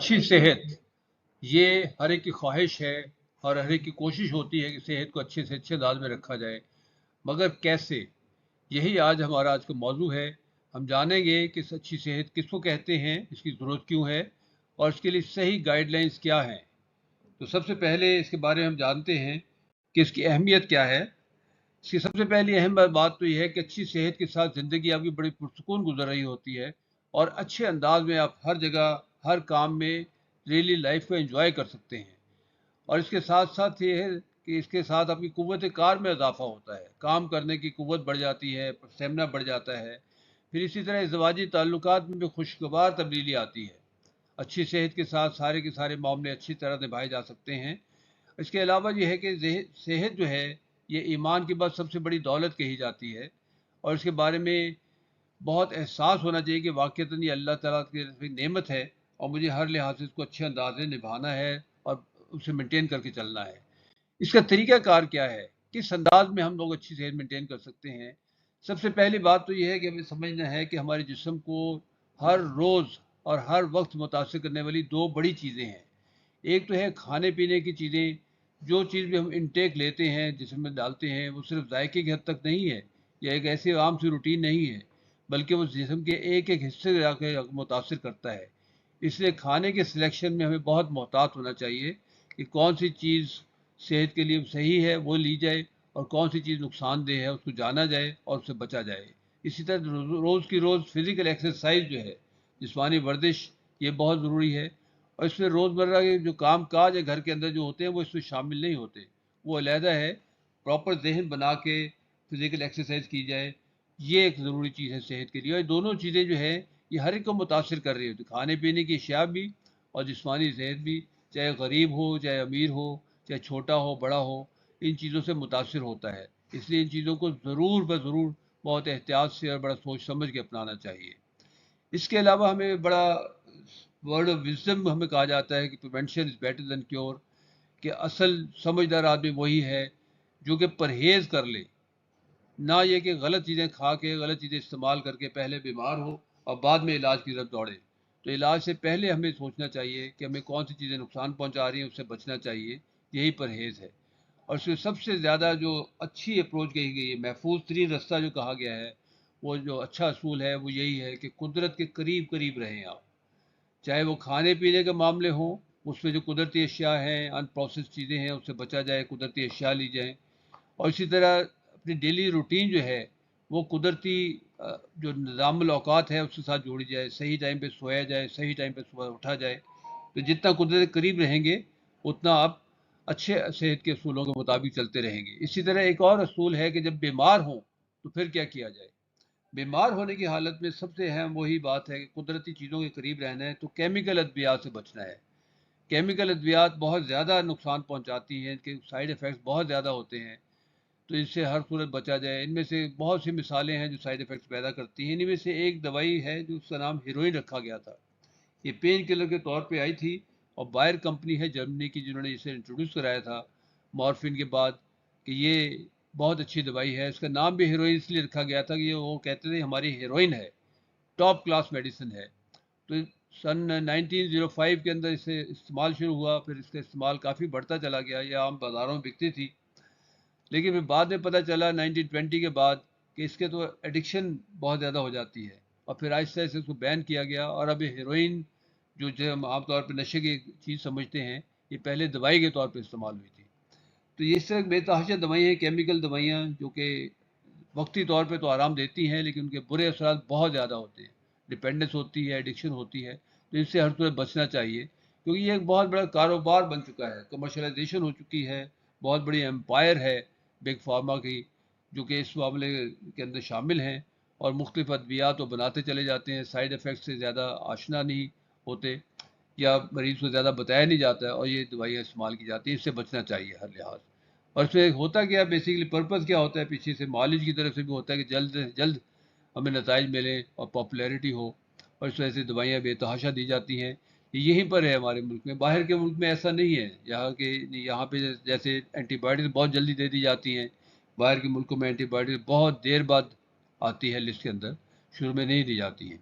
अच्छी सेहत ये हर एक की ख्वाहिश है और हर एक की कोशिश होती है कि सेहत को अच्छे से अच्छे अंदाज में रखा जाए। मगर कैसे, यही आज हमारा आज का मौजू है। हम जानेंगे कि इस अच्छी सेहत किसको कहते हैं, इसकी ज़रूरत क्यों है और इसके लिए सही गाइडलाइंस क्या हैं। तो सबसे पहले इसके बारे में हम जानते हैं कि इसकी अहमियत क्या है। इसकी सबसे पहली अहम बात तो यह है कि अच्छी सेहत के साथ ज़िंदगी आपकी बड़ी पुरसुकून गुजर रही होती है और अच्छे अंदाज में आप हर जगह हर काम में डेली लाइफ को एंजॉय कर सकते हैं। और इसके साथ साथ ये है कि इसके साथ आपकी कुव्वत कार में इजाफा होता है, काम करने की कुव्वत बढ़ जाती है, स्टेमिना बढ़ जाता है। फिर इसी तरह इज़्वाजी ताल्लुकात में भी खुशगवार तब्दीली आती है। अच्छी सेहत के साथ सारे के सारे मामले अच्छी तरह निभाए जा सकते हैं। इसके अलावा ये है कि सेहत जो है ये ईमान के बाद सबसे बड़ी दौलत कही जाती है और इसके बारे में बहुत एहसास होना चाहिए कि वाक़ईतन ये अल्लाह ताला की नेमत है और मुझे हर लिहाज से इसको अच्छे अंदाज में निभाना है और उसे मेंटेन करके चलना है। इसका तरीक़ाकार क्या है, किस अंदाज में हम लोग अच्छी सेहत मेंटेन कर सकते हैं। सबसे पहली बात तो ये है कि हमें समझना है कि हमारे जिस्म को हर रोज़ और हर वक्त मुतासर करने वाली दो बड़ी चीज़ें हैं। एक तो है खाने पीने की चीज़ें। जो चीज़ भी हम इनटेक लेते हैं, जिसमें में डालते हैं, वो सिर्फ जायके की हद तक नहीं है या एक ऐसी आम सी रूटीन नहीं है, बल्कि वो जिस्म के एक एक हिस्से को मुतासर करता है। इसलिए खाने के सिलेक्शन में हमें बहुत मोहतात होना चाहिए कि कौन सी चीज़ सेहत के लिए सही है वो ली जाए और कौन सी चीज़ नुकसानदेह है उसको जाना जाए और उससे बचा जाए। इसी तरह रोज़ की रोज़ फिज़िकल एक्सरसाइज जो है, जिस्मानी वर्जिश, ये बहुत ज़रूरी है। और इसमें रोज़मर्रा के जो काम काज है घर के अंदर जो होते हैं वो इसमें शामिल नहीं होते, वो अलहदा है। प्रॉपर जहन बना के फिज़िकल एक्सरसाइज की जाए, ये एक ज़रूरी चीज़ है सेहत के लिए। और ये दोनों चीज़ें जो है ये हर एक को मुतासर कर रही होती, खाने पीने की अशिया भी और जिस्मानी सेहत भी। चाहे गरीब हो, चाहे अमीर हो, चाहे छोटा हो बड़ा हो, इन चीज़ों से मुतासर होता है। इसलिए इन चीज़ों को ज़रूर ब ज़रूर बहुत एहतियात से और बड़ा सोच समझ के अपनाना चाहिए। इसके अलावा हमें बड़ा वर्ड ऑफ विजडम हमें कहा जाता है कि prevention is better than cure, कि असल समझदार आदमी वही है जो कि परहेज़ कर ले, ना ये कि गलत चीज़ें खा के गलत चीज़ें इस्तेमाल करके पहले बीमार हो और बाद में इलाज की तरफ दौड़े। तो इलाज से पहले हमें सोचना चाहिए कि हमें कौन सी चीज़ें नुकसान पहुंचा रही हैं, उससे बचना चाहिए। यही परहेज़ है। और उसमें सबसे ज़्यादा जो अच्छी अप्रोच कही गई है, महफूज तरीन रास्ता जो कहा गया है, वो जो अच्छा असूल है वो यही है कि कुदरत के करीब करीब रहें आप। चाहे वो खाने पीने के मामले हों, उसमें जो कुदरती अशिया हैं, अनप्रोसेस चीज़ें हैं, उससे बचा जाए, कुदरती अशिया ली जाए। और इसी तरह अपनी डेली रूटीन जो है वो कुदरती जो निज़ामुल औक़ात है उसके साथ जोड़ी जाए, सही टाइम पे सोया जाए, सही टाइम पे सुबह उठा जाए। तो जितना कुदरत के करीब रहेंगे उतना आप अच्छे सेहत के असूलों के मुताबिक चलते रहेंगे। इसी तरह एक और असूल है कि जब बीमार हों तो फिर क्या किया जाए। बीमार होने की हालत में सबसे अहम वही बात है कि कुदरती चीज़ों के करीब रहना है, तो केमिकल अद्वियात से बचना है। केमिकल अद्वियात बहुत ज़्यादा नुकसान पहुंचाती हैं, इनके साइड इफ़ेक्ट्स बहुत ज़्यादा होते हैं। तो इससे हर सूरत बचा जाए। इनमें से बहुत सी मिसालें हैं जो साइड इफ़ेक्ट्स पैदा करती हैं। इनमें से एक दवाई है जो उसका नाम हीरोइन रखा गया था। ये पेन किलर के तौर पे आई थी और बायर कंपनी है जर्मनी की जिन्होंने इसे इंट्रोड्यूस कराया था मॉर्फिन के बाद, कि ये बहुत अच्छी दवाई है। इसका नाम भी हीरोइन इसलिए रखा गया था कि ये वो कहते थे हमारी हीरोइन है, टॉप क्लास मेडिसिन है। तो सन 1905 के अंदर इसे इस्तेमाल शुरू हुआ, फिर इसका इस्तेमाल काफ़ी बढ़ता चला गया, ये आम बाज़ारों में बिकती थी। लेकिन फिर बाद में पता चला 1920 के बाद कि इसके तो एडिक्शन बहुत ज़्यादा हो जाती है और फिर आहिस्ता आहिस्ता इसको बैन किया गया। और अब हीरोइन जो हम आमतौर पर नशे की चीज़ समझते हैं, ये पहले दवाई के तौर पर इस्तेमाल हुई थी। तो ये इस तरह बेतहाशा दवाइयाँ हैं, केमिकल दवाइयाँ, जो कि वक्ती तौर पे तो आराम देती हैं लेकिन उनके बुरे असरात बहुत ज़्यादा होते हैं। डिपेंडेंस होती है, एडिक्शन होती है। तो इससे हर सूरत बचना चाहिए, क्योंकि ये एक बहुत बड़ा कारोबार बन चुका है, कमर्शलाइजेशन हो चुकी है, बहुत बड़ी एम्पायर है बिग फार्मा की, जो कि इस मामले के अंदर शामिल हैं और मुख्तलिफ अद्वियात तो बनाते चले जाते हैं, साइड इफ़ेक्ट से ज़्यादा आशना नहीं होते या मरीज़ को ज़्यादा बताया नहीं जाता है और ये दवाइयाँ इस्तेमाल की जाती हैं। इससे बचना चाहिए हर लिहाज। और इसमें होता क्या है, बेसिकली पर्पस क्या होता है पीछे से, मालिज की तरफ से भी होता है कि जल्द से जल्द हमें नताइज मिले और पॉपुलैरिटी हो, और इस वजह से दवाइयाँ बेतहाशा दी जाती हैं। ये यहीं पर है हमारे मुल्क में, बाहर के मुल्क में ऐसा नहीं है। यहाँ पे जैसे एंटीबायोटिक बहुत जल्दी दे दी जाती हैं, बाहर के मुल्कों में एंटीबायोटिक बहुत देर बाद आती है लिस्ट के अंदर, शुरू में नहीं दी जाती हैं।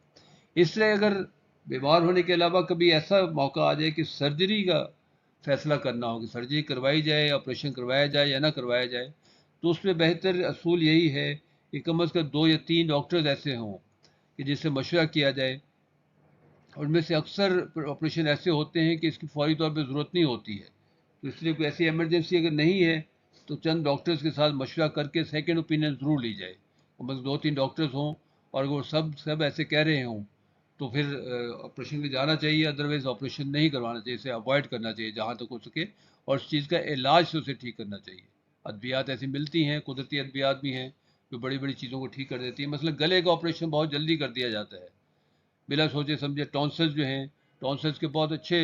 इसलिए अगर بیمار ہونے کے علاوہ کبھی ایسا موقع آ جائے کہ سرجری کا فیصلہ کرنا ہو کہ سرجری کروائی جائے، آپریشن کروایا جائے یا نہ کروایا جائے، تو اس میں بہتر اصول یہی ہے کہ کم از کم 2 یا 3 ڈاکٹرز ایسے ہوں کہ جس سے مشورہ کیا جائے. ان میں سے اکثر آپریشن ایسے ہوتے ہیں کہ اس کی فوری طور پہ ضرورت نہیں ہوتی ہے، تو اس لیے کوئی ایسی ایمرجنسی اگر نہیں ہے تو چند ڈاکٹرز کے ساتھ مشورہ کر کے سیکنڈ اوپینین ضرور لی جائے. بس 2-3 ڈاکٹرز ہوں اور اگر وہ سب ایسے کہہ رہے ہوں تو پھر آپریشن میں جانا چاہیے، ادروائز آپریشن نہیں کروانا چاہیے، اسے اوائڈ کرنا چاہیے جہاں تک ہو سکے، اور اس چیز کا علاج سے اسے ٹھیک کرنا چاہیے. ادویات ایسی ملتی ہیں، قدرتی ادویات بھی ہیں جو بڑی بڑی چیزوں کو ٹھیک کر دیتی ہیں. مثلا گلے کا آپریشن بہت جلدی کر دیا جاتا ہے بلا سوچے سمجھے. ٹونسلز جو ہیں، ٹونسلز کے بہت اچھے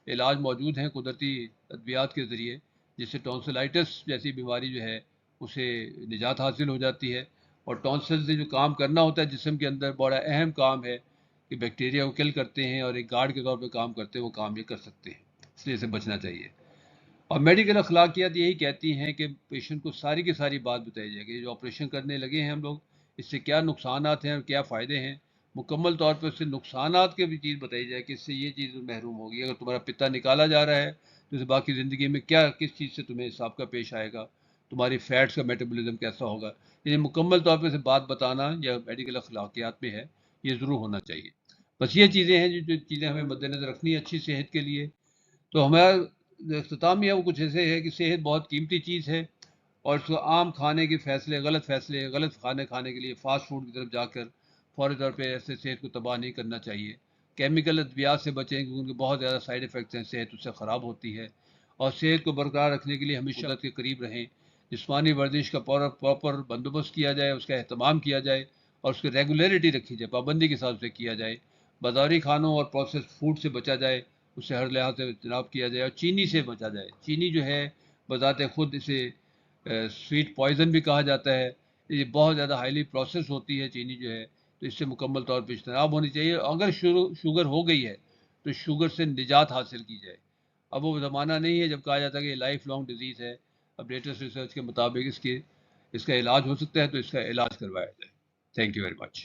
علاج موجود ہیں قدرتی ادویات کے ذریعے، جس سے ٹونسلائٹس جیسی بیماری جو ہے اسے نجات حاصل ہو جاتی ہے. اور ٹونسلز سے جو کام کرنا ہوتا ہے جسم کے اندر، بڑا اہم کام ہے کہ بیکٹیریا کو کل کرتے ہیں اور ایک گارڈ کے طور پہ کام کرتے ہیں، وہ کام یہ کر سکتے ہیں، اس لیے اسے بچنا چاہیے. اور میڈیکل اخلاقیات یہی کہتی ہیں کہ پیشنٹ کو ساری کی ساری بات بتائی جائے کہ جو آپریشن کرنے لگے ہیں ہم لوگ، اس سے کیا نقصانات ہیں اور کیا فائدے ہیں. مکمل طور پہ اس سے نقصانات کی بھی چیز بتائی جائے کہ اس سے یہ چیز محروم ہوگی، اگر تمہارا پتا نکالا جا رہا ہے تو اسے باقی زندگی میں کیا کس چیز سے تمہیں حساب کا پیش آئے گا، تمہاری فیٹس کا میٹابولزم کیسا ہوگا. یعنی مکمل طور پہ اسے بات بتانا یا میڈیکل اخلاقیات میں ہے، یہ ضرور ہونا چاہیے. بس یہ چیزیں ہیں جو چیزیں ہمیں مد نظر رکھنی ہے اچھی صحت کے لیے. تو ہمارا جو اختتامیہ وہ کچھ ایسے ہے کہ صحت بہت قیمتی چیز ہے، اور اس کو عام کھانے کے فیصلے غلط کھانے کھانے کے لیے فاسٹ فوڈ کی طرف جا کر فوری طور پہ ایسے صحت کو تباہ نہیں کرنا چاہیے. کیمیکل ادویات سے بچیں کیونکہ ان کے بہت زیادہ سائیڈ ایفیکٹس ہیں، صحت اس سے خراب ہوتی ہے. اور صحت کو برقرار رکھنے کے لیے ہمیشہ قدرت کے قریب رہیں، جسمانی ورزش کا پراپر بندوبست کیا جائے، اس کا اہتمام کیا جائے اور اس کی ریگولیرٹی رکھی جائے، پابندی کے ساتھ اسے کیا جائے. بازاری کھانوں اور پروسیس فوڈ سے بچا جائے، اس سے ہر لحاظ سے اجتناب کیا جائے، اور چینی سے بچا جائے. چینی جو ہے بذات خود اسے سویٹ پوائزن بھی کہا جاتا ہے، یہ بہت زیادہ ہائیلی پروسیس ہوتی ہے چینی جو ہے، تو اس سے مکمل طور پہ اجتناب ہونی چاہیے. اگر شوگر ہو گئی ہے تو شوگر سے نجات حاصل کی جائے. اب وہ زمانہ نہیں ہے جب کہا جاتا ہے کہ یہ لائف لانگ ڈیزیز ہے. اب لیٹسٹ ریسرچ کے مطابق اس کا علاج ہو سکتا ہے تو اس کا علاج کروایا جائے. Thank you very much.